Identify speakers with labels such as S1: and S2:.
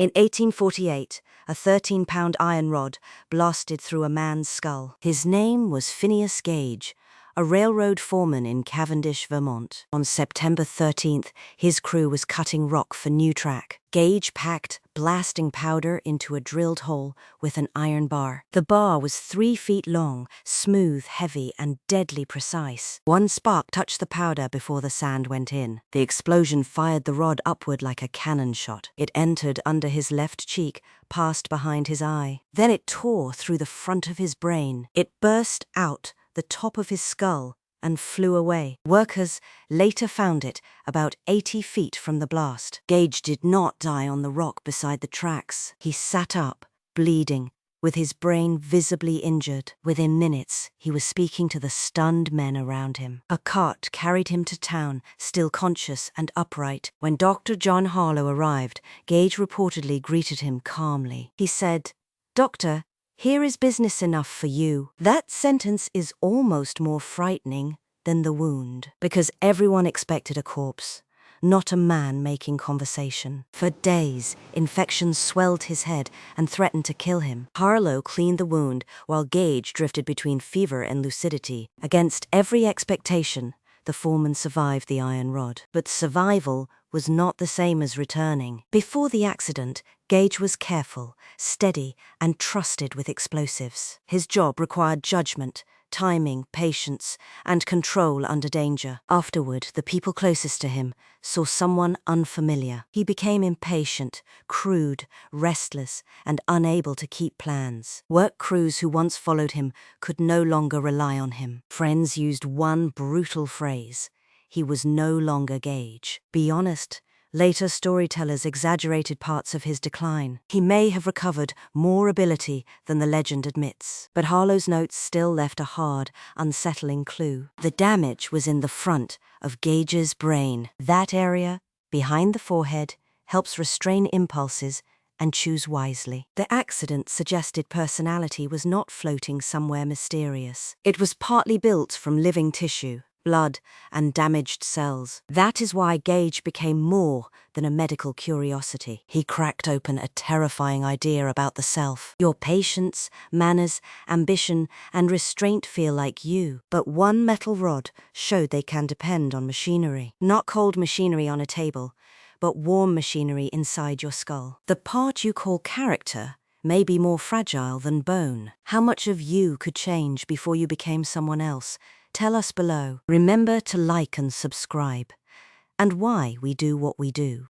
S1: In 1848, a 13-pound iron rod blasted through a man's skull. His name was Phineas Gage, a railroad foreman in Cavendish, Vermont. On September 13th, his crew was cutting rock for new track. Gage packed blasting powder into a drilled hole with an iron bar. The bar was 3 feet long, smooth, heavy, and deadly precise. One spark touched the powder before the sand went in. The explosion fired the rod upward like a cannon shot. It entered under his left cheek, passed behind his eye. Then it tore through the front of his brain. It burst out the top of his skull and flew away. Workers later found it about 80 feet from the blast. Gage did not die on the rock beside the tracks. He sat up, bleeding, with his brain visibly injured. Within minutes, he was speaking to the stunned men around him. A cart carried him to town, still conscious and upright. When Dr. John Harlow arrived, Gage reportedly greeted him calmly. He said, "Doctor, here is business enough for you." That sentence is almost more frightening than the wound, because everyone expected a corpse, not a man making conversation. For days, infections swelled his head and threatened to kill him. Harlow cleaned the wound while Gage drifted between fever and lucidity. Against every expectation, the foreman survived the iron rod. But survival was not the same as returning. Before the accident, Gage was careful, steady, and trusted with explosives. His job required judgment, timing, patience, and control under danger. Afterward, the people closest to him saw someone unfamiliar. He became impatient, crude, restless, and unable to keep plans. Work crews who once followed him could no longer rely on him. Friends used one brutal phrase: he was no longer Gage. Be honest, later storytellers exaggerated parts of his decline. He may have recovered more ability than the legend admits. But Harlow's notes still left a hard, unsettling clue. The damage was in the front of Gage's brain. That area, behind the forehead, helps restrain impulses and choose wisely. The accident suggested personality was not floating somewhere mysterious. It was partly built from living tissue, blood, and damaged cells. That is why Gage became more than a medical curiosity. He cracked open a terrifying idea about the self. Your patience, manners, ambition, and restraint feel like you. But one metal rod showed they can depend on machinery. Not cold machinery on a table, but warm machinery inside your skull. The part you call character may be more fragile than bone. How much of you could change before you became someone else? Tell us below. Remember to like and subscribe, and why we do what we do.